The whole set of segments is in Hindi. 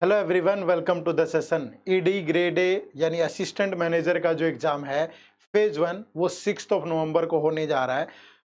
Hello everyone, welcome to the session. ED grade A यानी असिस्टेंट मैनेजर का जो एग्ज़ाम है फेज़ 1 वो 6 नवंबर को होने जा रहा है।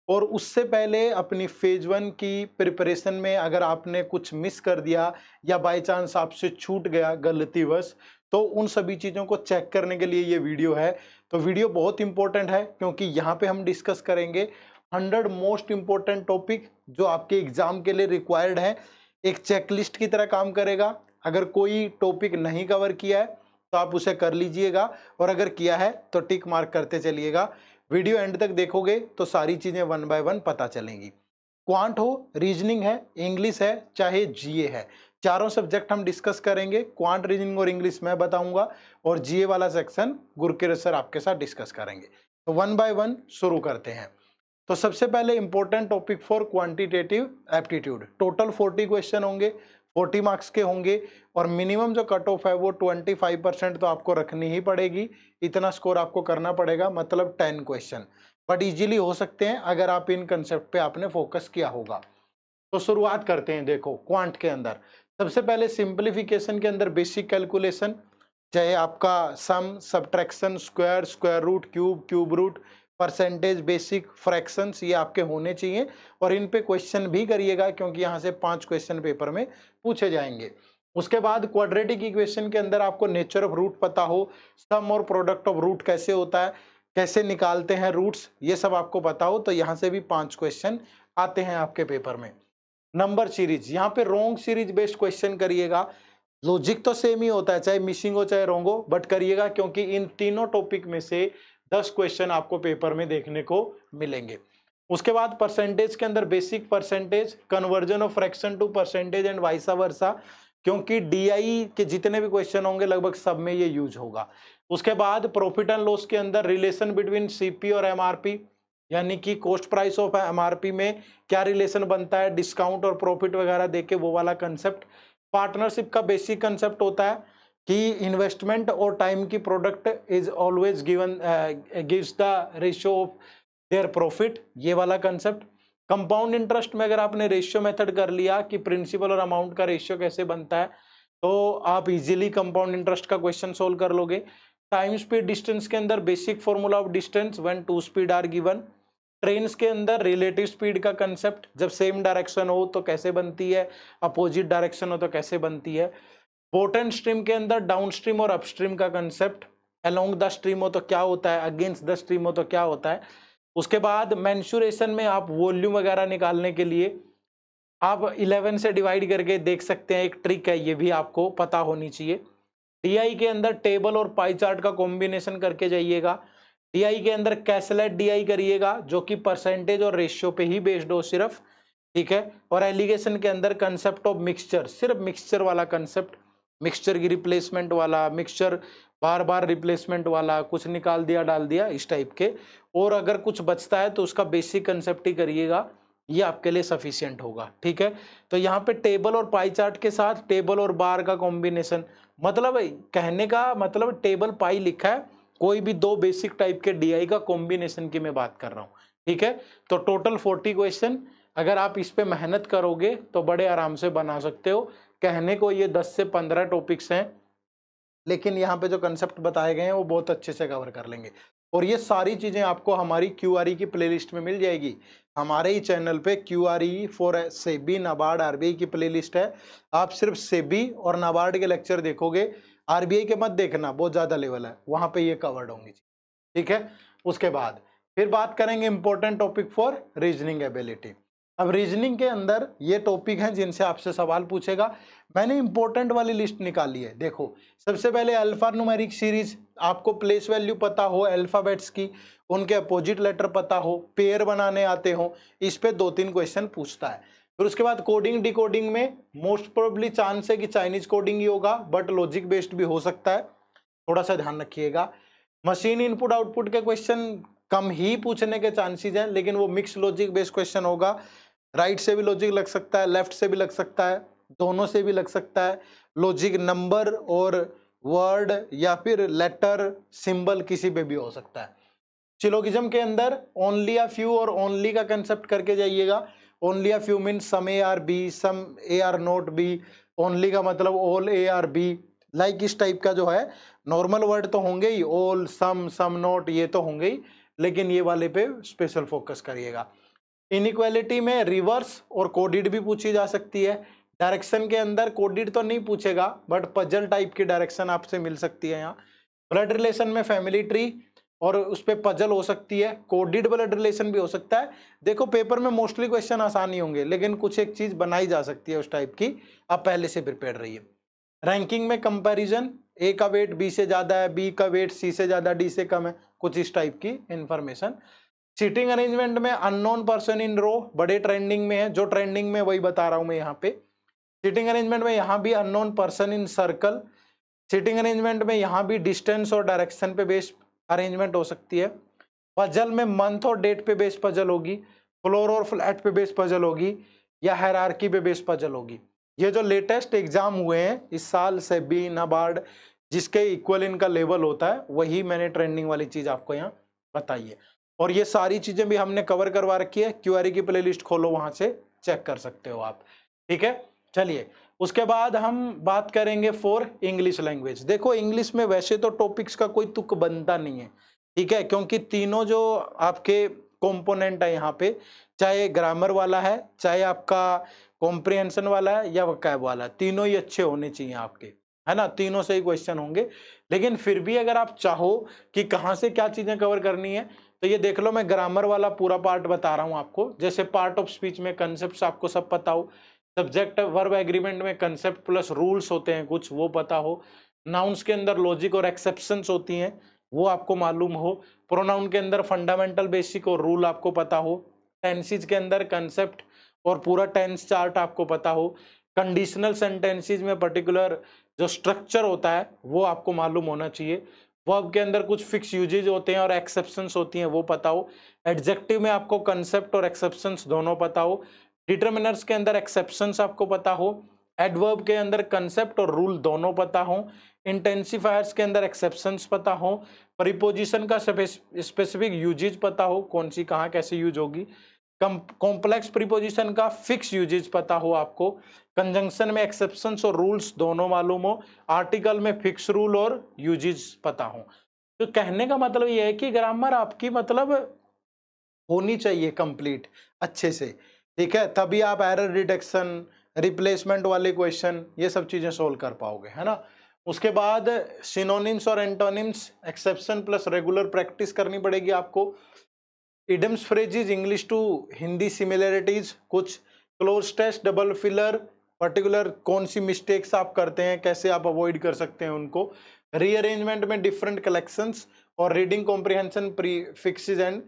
और उससे पहले अपनी फेज़ 1 की प्रिपरेशन में अगर आपने कुछ मिस कर दिया या बाय चांस आपसे छूट गया गलतीवश, तो उन सभी चीज़ों को चेक करने के लिए ये वीडियो है। तो वीडियो बहुत इंपॉर्टेंट है क्योंकि यहाँ पे हम डिस्कस करेंगे 100 मोस्ट इंपॉर्टेंट टॉपिक जो आपके एग्ज़ाम के लिए रिक्वायर्ड है। एक चेकलिस्ट की तरह काम करेगा। अगर कोई टॉपिक नहीं कवर किया है तो आप उसे कर लीजिएगा, और अगर किया है तो टिक मार्क करते चलिएगा। वीडियो एंड तक देखोगे तो सारी चीजें वन बाय वन पता चलेंगी। क्वांट हो, रीजनिंग है, इंग्लिश है, चाहे जीए है, चारों सब्जेक्ट हम डिस्कस करेंगे। क्वांट, रीजनिंग और इंग्लिश मैं बताऊंगा और जीए वाला सेक्शन गुरकिरत सर आपके साथ डिस्कस करेंगे। तो वन बाय वन शुरू करते हैं। तो सबसे पहले important topic for quantitative aptitude, total 40 question होंगे, 40 मार्क्स के होंगे, और मिनिमम जो कट ऑफ है वो 25% तो आपको रखनी ही पड़ेगी। इतना स्कोर आपको करना पड़ेगा, मतलब 10 क्वेश्चन, बट इजीली हो सकते हैं अगर आप इन कंसेप्ट पे आपने फोकस किया होगा। तो शुरुआत करते हैं। देखो, क्वांट के अंदर सबसे पहले सिंप्लीफिकेशन के अंदर बेसिक कैलकुलेशन, चाहे आपका sum, subtraction, square, square root, cube, cube root, percentage, basic, fractions, ये आपके होने चाहिए। और इन पे क्वेश्चन भी करिएगा क्योंकि यहाँ से 5 क्वेश्चन पेपर में पूछे जाएंगे। उसके बाद क्वाड्रेटिक इक्वेशन के अंदर आपको नेचर ऑफ रूट पता हो, सम और प्रोडक्ट ऑफ रूट कैसे होता है, कैसे निकालते हैं रूट्स, ये सब आपको पता हो, तो यहाँ से भी 5 क्वेश्चन आते हैं आपके पेपर में। नंबर सीरीज, यहाँ पे रोंग सीरीज बेस्ड क्वेश्चन करिएगा। लॉजिक तो सेम ही होता है, चाहे मिसिंग हो चाहे रोंग हो, बट करिएगा क्योंकि इन तीनों टॉपिक में से 10 क्वेश्चन आपको पेपर में देखने को मिलेंगे। उसके बाद परसेंटेज के अंदर basic percentage, conversion of fraction to percentage and vice versa, क्योंकि डीआई के जितने भी क्वेश्चन होंगे लगभग सब में ये यूज होगा। उसके बाद प्रॉफिट एंड लॉस के अंदर रिलेशन बिटवीन सीपी और एमआरपी, यानी कि कॉस्ट प्राइस ऑफ एमआरपी में क्या रिलेशन बनता है, डिस्काउंट और प्रॉफिट वगैरह देके वो वाला कंसेप्ट। पार्टनरशिप का बेसिक कंसेप्ट होता है कि इन्वेस्टमेंट और टाइम की product is always given gives the ratio of their profit, ये वाला कंसेप्ट। कंपाउंड इंटरेस्ट में अगर आपने रेशियो मेथड कर लिया कि प्रिंसिपल और अमाउंट का रेशियो कैसे बनता है, तो आप इजीली कंपाउंड इंटरेस्ट का क्वेश्चन सोल्व कर लोगे। टाइम स्पीड डिस्टेंस के अंदर basic formula of distance when two speed are given. Trains के अंदर रिलेटिव स्पीड का कंसेप्ट, जब सेम डायरेक्शन हो तो कैसे बनती है, अपोजिट डायरेक्शन हो तो कैसे बनती है। बोट एंड स्ट्रीम के अंदर डाउन स्ट्रीम और अपस्ट्रीम का कंसेप्ट, अलोंग द स्ट्रीम हो तो क्या होता है, अगेंस्ट द स्ट्रीम हो तो क्या होता है। उसके बाद मेंसुरेशन में आप वॉल्यूम वगैरह निकालने के लिए आप 11 से डिवाइड करके देख सकते हैं, एक ट्रिक है, ये भी आपको पता होनी चाहिए। डीआई के अंदर टेबल और पाई चार्ट का कॉम्बिनेशन करके जाइएगा। डीआई के अंदर कैसलेट डीआई करिएगा जो कि परसेंटेज और रेशियो पे ही बेस्ड हो सिर्फ, ठीक है। और एलिगेशन के अंदर कंसेप्ट ऑफ मिक्सचर, सिर्फ मिक्सचर वाला कंसेप्ट, मिक्सचर की रिप्लेसमेंट वाला, मिक्सचर बार बार रिप्लेसमेंट वाला, कुछ निकाल दिया डाल दिया इस टाइप के। और अगर कुछ बचता है तो उसका बेसिक कंसेप्ट ही करिएगा, ये आपके लिए सफिशियंट होगा, ठीक है। तो यहाँ पे टेबल और पाई चार्ट के साथ टेबल और बार का कॉम्बिनेशन, मतलब कहने का मतलब टेबल पाई लिखा है, कोई भी दो बेसिक टाइप के डीआई का कॉम्बिनेशन की मैं बात कर रहा हूँ, ठीक है। तो टोटल 40 क्वेश्चन, अगर आप इस पे मेहनत करोगे तो बड़े आराम से बना सकते हो। कहने को ये 10 से 15 टॉपिक्स हैं, लेकिन यहाँ पे जो कंसेप्ट बताए गए हैं वो बहुत अच्छे से कवर कर लेंगे। और ये सारी चीजें आपको हमारी क्यूआरई की प्लेलिस्ट में मिल जाएगी। हमारे ही चैनल पे क्यूआरई फॉर सेबी नाबार्ड आरबीआई की प्लेलिस्ट है। आप सिर्फ सेबी और नाबार्ड के लेक्चर देखोगे, आरबीआई के मत देखना, बहुत ज्यादा लेवल है, वहां पे ये कवर्ड होंगी, ठीक है। उसके बाद फिर बात करेंगे important topic for reasoning ability. अब रीजनिंग के अंदर ये टॉपिक हैं जिनसे आपसे सवाल पूछेगा। मैंने इंपॉर्टेंट वाली लिस्ट निकाली है। देखो, सबसे पहले अल्फा न्यूमेरिक सीरीज, आपको प्लेस वैल्यू पता हो अल्फाबेट्स की, उनके अपोजिट लेटर पता हो, पेयर बनाने आते हो, इस पे 2-3 क्वेश्चन पूछता है। फिर उसके बाद कोडिंग डिकोडिंग में मोस्ट प्रोबेबली चांस है कि चाइनीज कोडिंग ही होगा, बट लॉजिक बेस्ड भी हो सकता है, थोड़ा सा ध्यान रखिएगा। मशीन इनपुट आउटपुट के क्वेश्चन कम ही पूछने के चांसेस हैं, लेकिन वो मिक्स लॉजिक बेस्ड क्वेश्चन होगा। राइट से भी लॉजिक लग सकता है, लेफ्ट से भी लग सकता है, दोनों से भी लग सकता है। लॉजिक नंबर और वर्ड या फिर लेटर सिंबल किसी पे भी हो सकता है। सिलोगिज्म के अंदर ओनली अ फ्यू और ओनली का कंसेप्ट करके जाइएगा। Only a few mean some A are B, some A are not B, only का मतलब all, A are B, like इस टाइप का जो है नॉर्मल वर्ड तो होंगे ही, ऑल, सम नॉट, ये तो होंगे ही, लेकिन ये वाले पे स्पेशल फोकस करिएगा। इनइक्वालिटी में रिवर्स और कोडिड भी पूछी जा सकती है। डायरेक्शन के अंदर कोडिड तो नहीं पूछेगा, बट पजल टाइप की डायरेक्शन आपसे मिल सकती है यहाँ। ब्लड रिलेशन में फैमिली ट्री और उस पे पजल हो सकती है, कोडिड ब्लड रिलेशन भी हो सकता है। देखो पेपर में मोस्टली क्वेश्चन आसान ही होंगे, लेकिन कुछ एक चीज बनाई जा सकती है उस टाइप की, आप पहले से प्रिपेयर रहिए। रैंकिंग में कंपैरिजन, ए का वेट बी से ज्यादा है, बी का वेट सी से ज्यादा, डी से कम है, कुछ इस टाइप की इंफॉर्मेशन। सीटिंग अरेंजमेंट में अननोन पर्सन इन रो बड़े ट्रेंडिंग में है, जो ट्रेंडिंग में वही बता रहा हूं मैं यहाँ पे। सीटिंग अरेंजमेंट में यहाँ भी unknown person in circle. Seating arrangement में यहाँ भी डिस्टेंस और डायरेक्शन पे बेस्ड अरेंजमेंट हो सकती है। पजल में मंथ और डेट पे बेस्ड पजल होगी, फ्लोर और फ्लैट पे बेस्ड पजल होगी, या हायरार्की पे बेस्ड पजल होगी। ये जो लेटेस्ट एग्जाम हुए हैं इस साल से बी नाबार्ड, जिसके इक्वल इनका लेवल होता है, वही मैंने ट्रेंडिंग वाली चीज आपको यहाँ बताई है। और ये सारी चीजें भी हमने कवर करवा रखी है, क्यूआरई की प्लेलिस्ट खोलो, वहां से चेक कर सकते हो आप। ठीक है, चलिए उसके बाद हम बात करेंगे फॉर इंग्लिश लैंग्वेज। देखो इंग्लिश में वैसे तो टॉपिक्स का कोई तुक बनता नहीं है, ठीक है, क्योंकि तीनों जो आपके कंपोनेंट है यहाँ पे, चाहे ग्रामर वाला है, चाहे आपका कॉम्प्रिहेंशन वाला है, या वोकैब वाला है, तीनों ही अच्छे होने चाहिए आपके, है ना, तीनों से ही क्वेश्चन होंगे। लेकिन फिर भी अगर आप चाहो कि कहाँ से क्या चीजें कवर करनी है, तो ये देख लो, मैं ग्रामर वाला पूरा पार्ट बता रहा हूँ आपको। जैसे पार्ट ऑफ स्पीच में कंसेप्ट आपको सब पता हो, सब्जेक्ट वर्ब एग्रीमेंट में कंसेप्ट प्लस रूल्स होते हैं कुछ, वो पता हो, नाउन्स के अंदर लॉजिक और एक्सेप्शंस होती हैं, वो आपको मालूम हो, प्रोनाउन के अंदर फंडामेंटल बेसिक और रूल आपको पता हो, टेंसेज के अंदर कंसेप्ट और पूरा टेंस चार्ट आपको पता हो, कंडीशनल सेंटेंसेज में पर्टिकुलर जो स्ट्रक्चर होता है वो आपको मालूम होना चाहिए, वर्ब के अंदर कुछ फिक्स यूजेज होते हैं और एक्सेप्शंस होती हैं वो पता हो, एडजेक्टिव में आपको कंसेप्ट और एक्सेप्शंस दोनों पता हो, डिटर्मिनर्स के अंदर एक्सेप्शंस आपको पता हो, एडवर्ब के अंदर कंसेप्ट और रूल दोनों पता हो, इंटेंसिफायर्स के अंदर एक्सेप्शंस पता हो, प्रीपोजिशन का स्पेसिफिक यूजेज पता हो, कौन सी कहाँ कैसे यूज होगी, कॉम्प्लेक्स प्रीपोजिशन का फिक्स यूजेज पता हो आपको, कंजंक्शन में एक्सेप्शंस और रूल्स दोनों मालूम हो, आर्टिकल में फिक्स रूल और यूजेज पता हो। तो कहने का मतलब ये है कि ग्रामर आपकी मतलब होनी चाहिए कंप्लीट अच्छे से, ठीक है, तभी आप एरर डिटेक्शन, रिप्लेसमेंट वाले क्वेश्चन, ये सब चीजें सोल्व कर पाओगे, है ना। उसके बाद सिनोनिम्स और antonyms, exception plus regular practice करनी पड़ेगी आपको। Idioms phrases English to Hindi similarities, कुछ cloze test, double filler, particular कौन सी मिस्टेक्स आप करते हैं, कैसे आप अवॉइड कर सकते हैं उनको, रीअरेंजमेंट में डिफरेंट कलेक्शंस, और reading comprehension, prefixes and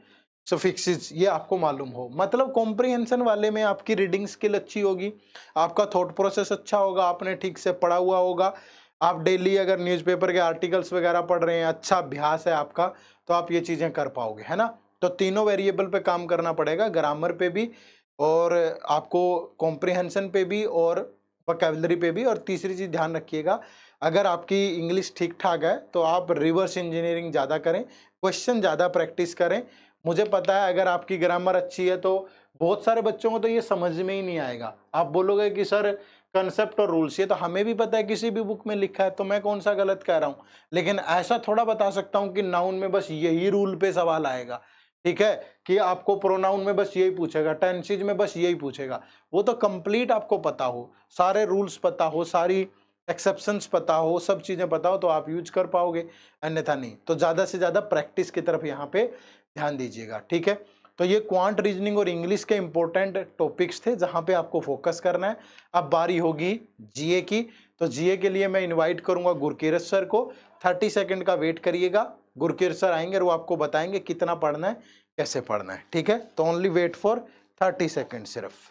suffixes, ये आपको मालूम हो। मतलब कॉम्प्रिहेंशन वाले में आपकी रीडिंग स्किल अच्छी होगी, आपका थॉट प्रोसेस अच्छा होगा, आपने ठीक से पढ़ा हुआ होगा, आप डेली अगर न्यूज़पेपर के आर्टिकल्स वगैरह पढ़ रहे हैं, अच्छा अभ्यास है आपका, तो आप ये चीजें कर पाओगे, है ना। तो तीनों वेरिएबल पे काम करना पड़ेगा, ग्रामर पे भी, और आपको कॉम्प्रिहेंशन पे भी, और वोकैबुलरी पे भी। और तीसरी चीज ध्यान रखिएगा, अगर आपकी इंग्लिश ठीक ठाक है तो आप रिवर्स इंजीनियरिंग ज़्यादा करें, क्वेश्चन ज़्यादा प्रैक्टिस करें। मुझे पता है अगर आपकी ग्रामर अच्छी है तो बहुत सारे बच्चों को तो ये समझ में ही नहीं आएगा, आप बोलोगे कि सर कंसेप्ट और रूल्स, ये तो हमें भी पता है, किसी भी बुक में लिखा है, तो मैं कौन सा गलत कह रहा हूँ। लेकिन ऐसा थोड़ा बता सकता हूँ कि नाउन में बस यही रूल पे सवाल आएगा, ठीक है, कि आपको प्रोनाउन में बस यही पूछेगा, टेंसेज में बस यही पूछेगा। वो तो कंप्लीट आपको पता हो, सारे रूल्स पता हो, सारी एक्सेप्शंस पता हो, सब चीजें पता हो, तो आप यूज कर पाओगे, अन्यथा नहीं। तो ज्यादा से ज्यादा प्रैक्टिस की तरफ यहाँ पे ध्यान दीजिएगा, ठीक है। तो ये क्वांट रीजनिंग और इंग्लिश के इंपॉर्टेंट टॉपिक्स थे जहां पे आपको फोकस करना है। अब बारी होगी जीए की, तो जीए के लिए मैं इनवाइट करूंगा गुरकीरत सर को। 30 सेकंड का वेट करिएगा, गुरकीरत सर आएंगे और वो आपको बताएंगे कितना पढ़ना है, कैसे पढ़ना है, ठीक है। तो ओनली वेट फॉर 30 सेकंड सिर्फ।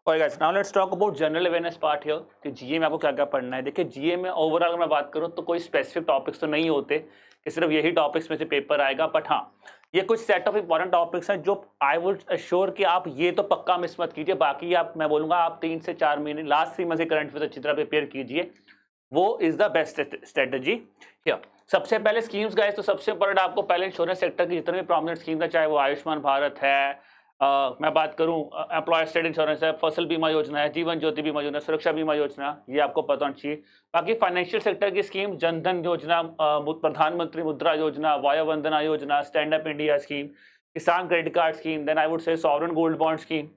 Alright guys, now let's talk about general awareness part here कि जीए में आपको क्या क्या पढ़ना है। देखिए जीए में ओवरऑल अगर मैं बात करूँ तो कोई स्पेसिफिक टॉपिक्स तो नहीं होते कि सिर्फ यही टॉपिक्स में से पेपर आएगा, बट हाँ ये कुछ सेट ऑफ इंपॉर्टेंट टॉपिक्स हैं जो आई वुड अश्योर कि आप ये तो पक्का मिस मत कीजिए। बाकी आप, मैं बोलूंगा आप 3 से 4 महीने लास्ट 3 मंथ के करंट अफेयर्स अच्छी तरह प्रिपेयर कीजिए, वो is the best strategy here. सबसे पहले स्कीम्स गाइस, तो सबसे इंपॉर्टेंट आपको पहले इंश्योरेंस सेक्टर की जितने भी प्रोमिनेंट स्कीम्स है, चाहे वो आयुष्मान भारत है, मैं बात करूं एम्प्लॉय स्टेट इंश्योरेंस है, फसल बीमा योजना है, जीवन ज्योति बीमा योजना, सुरक्षा बीमा योजना, ये आपको पता होना चाहिए। बाकी फाइनेंशियल सेक्टर की scheme, Jan Dhan Yojana, Pradhan Mantri Mudra Yojana, Vayu Vandana Yojana, stand up India scheme, Kisan credit card scheme, then I would say sovereign gold bond scheme.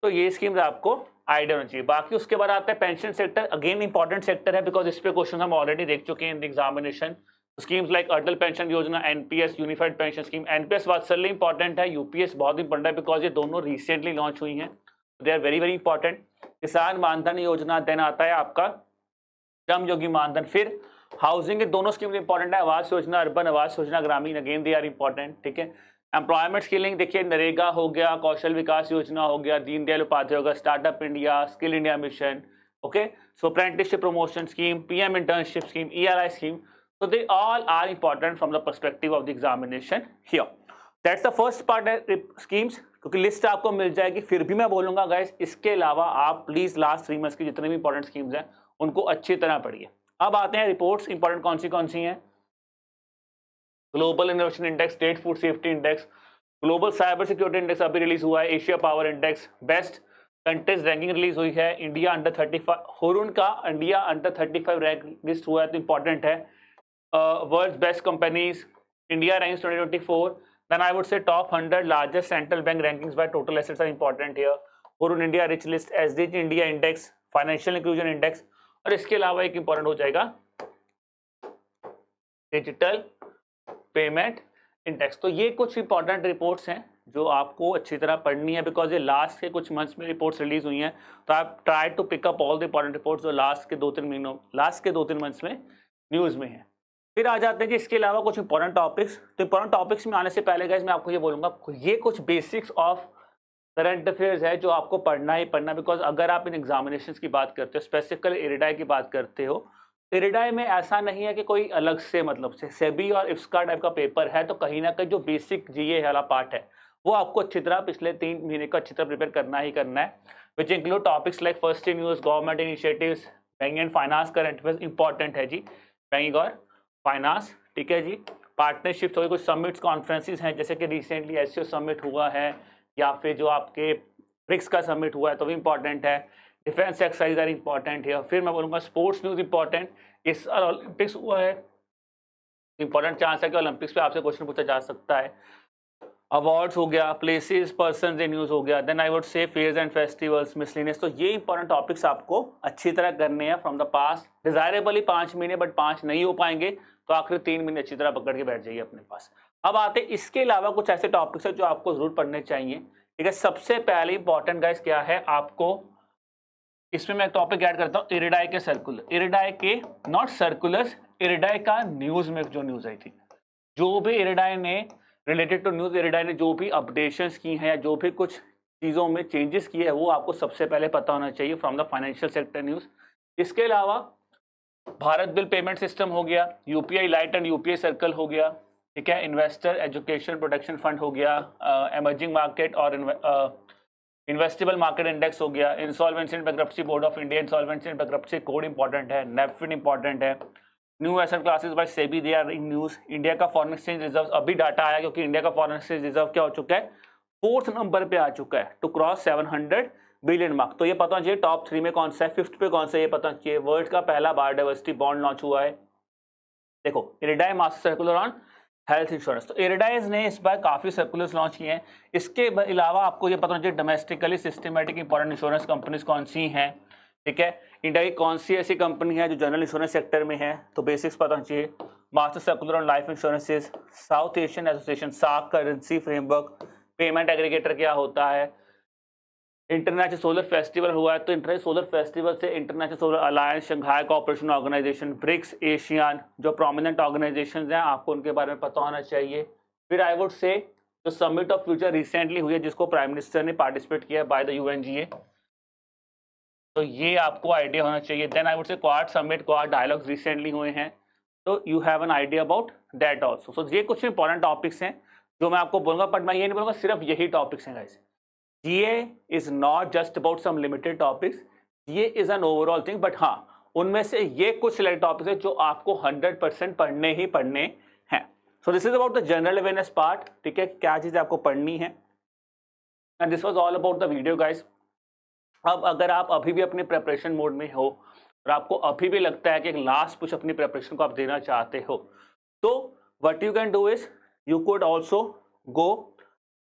तो ये स्कीम्स आपको आइडिया होना चाहिए। बाकी उसके बाद आता है pension sector, again important sector है बिकॉज इस पे क्वेश्चन हम ऑलरेडी देख चुके हैं in the examination. Schemes like Atal pension Yojana, NPS unified pension scheme, NPS Vatsalya important है, यूपीएस बहुत इंपॉर्टेंट है बिकॉज ये दोनों रिसेंटली लॉन्च हुई हैं, they are very very important. Kisan Maandhan योजना, देन आता है आपका श्रम योगी मानधन, फिर हाउसिंग के दोनों स्कीम्स इंपॉर्टेंट है, आवास योजना अर्बन, आवास योजना ग्रामीण, अगेन दे आर इंपॉर्टेंट, ठीक है। एम्प्लॉयमेंट स्किलिंग देखिए, नरेगा हो गया, कौशल विकास योजना हो गया, दीनदयाल उपाध्याय होगा, startup India, skill India mission, okay, so apprenticeship promotion scheme, PM internship scheme, ERI scheme, so they all are important from the perspective of the examination here. That's the first part है schemes, क्योंकि लिस्ट आपको मिल जाएगी। फिर भी मैं बोलूंगा गाइस, इसके अलावा आप प्लीज लास्ट 3 मंथ्स की जितने भी इंपॉर्टेंट स्कीम्स हैं उनको अच्छी तरह पढ़िए। अब आते हैं रिपोर्ट्स, इंपॉर्टेंट कौन सी हैं। Global innovation index, state food safety index, global cyber security index अभी रिलीज हुआ है, Asia power index, best countries ranking release हुई है, इंडिया अंडर 35, हुरून का इंडिया अंडर 35 रैंक लिस्ट हुआ है, तो इंपॉर्टेंट है। World's best companies, India ranks 2024. Then I would say top 100 largest central bank rankings by total assets are important here. Hurun India Rich List, SDG India Index, Financial Inclusion Index, और इसके अलावा एक इंपॉर्टेंट हो जाएगा डिजिटल पेमेंट इंडेक्स। तो ये कुछ इंपॉर्टेंट रिपोर्ट्स हैं जो आपको अच्छी तरह पढ़नी है बिकॉज ये लास्ट के कुछ मंथ्स में रिपोर्ट्स रिलीज हुई हैं, तो आप try to pick up all the important reports जो लास्ट के 2-3 मंथ्स में न्यूज़ में है। फिर आ जाते हैं कि इसके अलावा कुछ इंपॉर्टेंट टॉपिक्स। तो इंपॉर्टेंट टॉपिक्स में आने से पहले गाइस मैं आपको ये बोलूंगा, ये कुछ बेसिक्स ऑफ करंट अफेयर्स है जो आपको पढ़ना ही पढ़ना, बिकॉज अगर आप इन एग्जामिनेशंस की बात करते हो, स्पेसिफिकली इरिडाई की बात करते हो, इरिडाई में ऐसा नहीं है कि कोई अलग से मतलब से सेबी और इफ्सका टाइप का पेपर है, तो कहीं ना कहीं जो बेसिक जीए वाला पार्ट है वो आपको अच्छी तरह पिछले 3 महीने का अच्छी तरह प्रिपेयर करना ही करना है, which include topics like first in news, government initiatives, banking and finance current affairs important है जी, बैंकिंग और फाइनेंस, ठीक है जी। पार्टनरशिप्स हो गई, कुछ समिट्स कॉन्फ्रेंसेस हैं जैसे कि रिसेंटली एससीओ समिट हुआ है, या फिर जो आपके ब्रिक्स का समिट हुआ है तो भी इंपॉर्टेंट है। डिफेंस एक्सरसाइज आर इंपॉर्टेंट है। फिर मैं बोलूँगा स्पोर्ट्स न्यूज़ इंपॉर्टेंट, इस ओलंपिक्स हुआ है, इंपॉर्टेंट चांस है कि ओलंपिक्स पे आपसे क्वेश्चन पूछा जा सकता है। अवार्ड्स हो गया, प्लेसेस पर्सन इन न्यूज़ हो गया, then I would say fairs and festivals, miscellaneous. तो ये इंपॉर्टेंट टॉपिक्स आपको अच्छी तरह करने हैं फ्रॉम द पास्ट। डिजायरेबली 5 महीने, बट 5 नहीं हो पाएंगे तो आखिर 3 महीने अच्छी तरह पकड़ के बैठ जाइए अपने पास। अब आते इसके अलावा कुछ ऐसे टॉपिक्स है जो आपको जरूर पढ़ने चाहिए, ठीक है। सबसे पहले इंपॉर्टेंट गाइस क्या है, आपको इसमें मैं टॉपिक ऐड करता हूँ इरिडाई के सर्कुलर, इरिडाई के नॉट सर्कुलर्स, इरिडाई का न्यूज़ में जो न्यूज़ आई थी, जो भी इरिडाई ने रिलेटेड टू न्यूज़, इरिडाई ने जो भी अपडेशंस की हैं या जो भी कुछ चीज़ों में चेंजेस किए हैं वो आपको सबसे पहले पता होना चाहिए from the financial sector news. इसके अलावा भारत बिल पेमेंट सिस्टम हो गया, UPI light and UPI circle हो गया, ठीक है, इन्वेस्टर एजुकेशन प्रोटेक्शन फंड हो गया, एमर्जिंग मार्केट और इन्वेस्टेबल मार्केट इंडेक्स हो गया, insolvency and bankruptcy board of India, insolvency and bankruptcy code important है, नेफिड इंपॉर्टेंट है, new asset classes by SEBI, they are in news. India का फॉरेन एक्सचेंज रिजर्व अभी डाटा आया क्योंकि इंडिया का फॉरेन एक्सचेंज रिजर्व क्या हो चुका है, 4th नंबर पे आ चुका है टू क्रॉस 700 बिलियन मार्क। तो ये पता चाहिए टॉप 3 में कौन सा है, 5th पे कौन सा है ये पता चाहिए। वर्ल्ड का पहला बायोडाइवर्सिटी बॉन्ड लॉन्च हुआ है, देखो IRDAI master circular on health insurance. तो इरिडाइज ने इस बार काफ़ी सर्कुलर्स लॉन्च किए हैं। इसके अलावा आपको ये पता होना चाहिए domestically systematic important insurance companies कौन सी हैं, ठीक है। इंडिया की कौन सी ऐसी कंपनी है जो जनरल इंश्योरेंस सेक्टर में है, तो बेसिक्स पता होना चाहिए। Master circular on life insurances, South Asian Association, SAARC currency framework, payment aggregator क्या होता है, इंटरनेशनल सोलर फेस्टिवल हुआ है तो इंटरनेशनल सोलर फेस्टिवल से international solar alliance, Shanghai cooperation organisation, BRICS, ASEAN, जो प्रोमिनेंट ऑर्गेनाइजेशंस हैं आपको उनके बारे में पता होना चाहिए। फिर आई वुड से जो समिट ऑफ फ्यूचर रिसेंटली हुई है जिसको प्राइम मिनिस्टर ने पार्टिसिपेट किया बाय द यूएनजीए, तो ये आपको आइडिया होना चाहिए। Then I would say quad summit, quad dialogues recently हुए हैं, तो you have an idea about that also. So ये कुछ इंपॉर्टेंट टॉपिक्स हैं जो मैं आपको बोलूंगा, बट मैं ये नहीं बोलूंगा सिर्फ यही टॉपिक्स हैं guys. GA is not just about some limited topics, GA is an overall thing, but हाँ उनमें से ये कुछ सिलेक्ट टॉपिक्स है जो आपको 100% पढ़ने ही पढ़ने हैं। So this is about the general awareness part, ठीक है, क्या चीज़ आपको पढ़नी है, and this was all about the video guys. अब अगर आप अभी भी अपने प्रिपरेशन मोड में हो और आपको अभी भी लगता है कि एक लास्ट पुश अपनी प्रिपरेशन को आप देना चाहते हो, तो what you can do is you could also go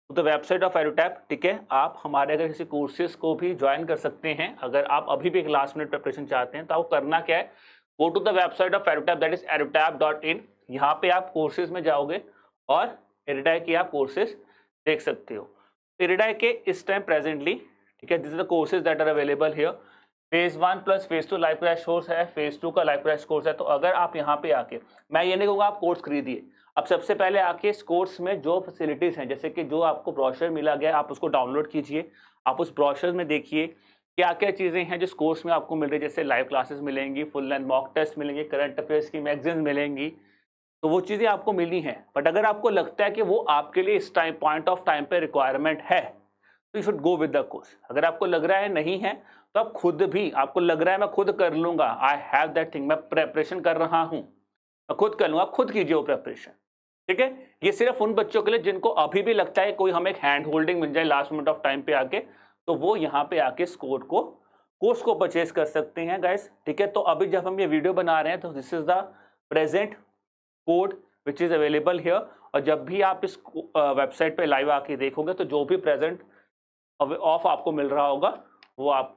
to the website of EduTap, ठीक है। आप हमारे अगर किसी कोर्सेज को भी ज्वाइन कर सकते हैं। अगर आप अभी भी एक लास्ट मिनट प्रिपरेशन चाहते हैं तो आपको करना क्या है, go to the website of EduTap, that is edutap.in। यहाँ पे आप कोर्सेज में जाओगे और इरिडाई के आप कोर्सेज देख सकते हो। इरिडाई के इस टाइम प्रेजेंटली, ठीक है, this is the courses that are available here. Phase 1 plus phase 2 live crash course है, फेज 2 का लाइव क्रैश कोर्स है। तो अगर आप यहाँ पे आके, मैं ये नहीं कहूँगा आप कोर्स खरीदिए, अब सबसे पहले आके इस कोर्स में जो फैसिलिटीज़ हैं, जैसे कि जो आपको ब्रोशर मिला गया आप उसको डाउनलोड कीजिए, आप उस ब्रोशर में देखिए क्या क्या चीज़ें हैं जिस कोर्स में आपको मिल रही है। जैसे लाइव क्लासेस मिलेंगी, फुल लेंथ मॉक टेस्ट मिलेंगे, करंट अफेयर्स की मैगजीन मिलेंगी, तो वो चीज़ें आपको मिली हैं। बट अगर आपको लगता है कि वो आपके लिए इस टाइम पॉइंट ऑफ टाइम पे रिक्वायरमेंट है, तो you should go with the course. अगर आपको लग रहा है नहीं है, तो आप खुद भी, आपको लग रहा है मैं खुद कर लूँगा, आई हैव दैट थिंग, मैं प्रेपरेशन कर रहा हूँ, मैं खुद कर लूँगा, खुद कीजिए वो प्रेपरेशन, ठीक है। ये सिर्फ उन बच्चों के लिए जिनको अभी भी लगता है कोई हमें एक हैंड होल्डिंग मिल जाए लास्ट मिनट ऑफ टाइम पे आके, तो वो यहाँ पे आके इस कोर्स को परचेज कर सकते हैं गाइस, ठीक है। तो अभी जब हम ये वीडियो बना रहे हैं तो this is the present code which is available here, और जब भी आप इस वेबसाइट पे लाइव आके देखोगे तो जो भी प्रेजेंट ऑफ आपको मिल रहा होगा वो आप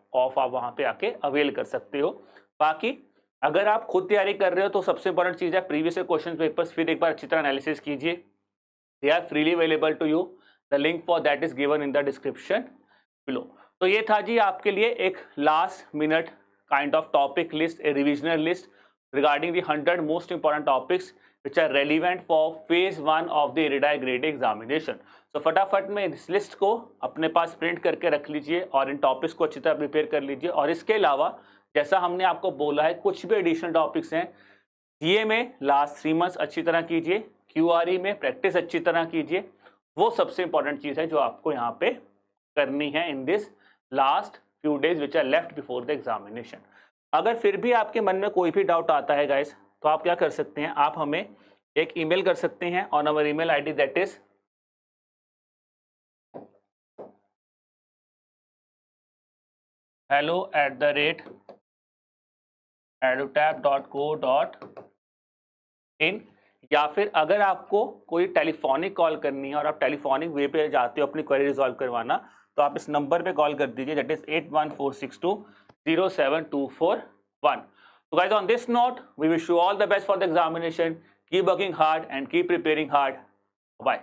वहाँ पे आके अवेल कर सकते हो। बाकी अगर आप खुद तैयारी कर रहे हो तो सबसे इंपॉर्टेंट चीज़ है प्रीवियस क्वेश्चन पेपर्स फिर एक बार अच्छी तरह एनालिसिस कीजिए, they are freely available to you, the link for that is given in the description below. तो ये था जी आपके लिए एक last minute kind of topic list, a revisional list regarding the 100 most important topics which are relevant for phase 1 of the IRIDAI grade examination। So फटाफट में इस लिस्ट को अपने पास प्रिंट करके रख लीजिए और इन टॉपिक्स को अच्छी तरह प्रिपेयर कर लीजिए। और इसके अलावा जैसा हमने आपको बोला है कुछ भी एडिशनल टॉपिक्स हैं, GA में लास्ट 3 मंथ्स अच्छी तरह कीजिए, QRE में प्रैक्टिस अच्छी तरह कीजिए, वो सबसे इंपॉर्टेंट चीज़ है जो आपको यहाँ पे करनी है in this last few days which are left before the examination. अगर फिर भी आपके मन में कोई भी डाउट आता है गाइस, तो आप क्या कर सकते हैं, आप हमें एक ईमेल कर सकते हैं on our email ID that is hello@edutap.co.in, या फिर अगर आपको कोई टेलीफोनिक कॉल करनी है और आप टेलीफोनिक वे पे जाते हो अपनी क्वेरी रिजॉल्व करवाना, तो आप इस नंबर पे कॉल कर दीजिए that is 8146207241। So guys, on this note, we wish you all the best for the examination. Keep working hard and keep preparing hard. Bye.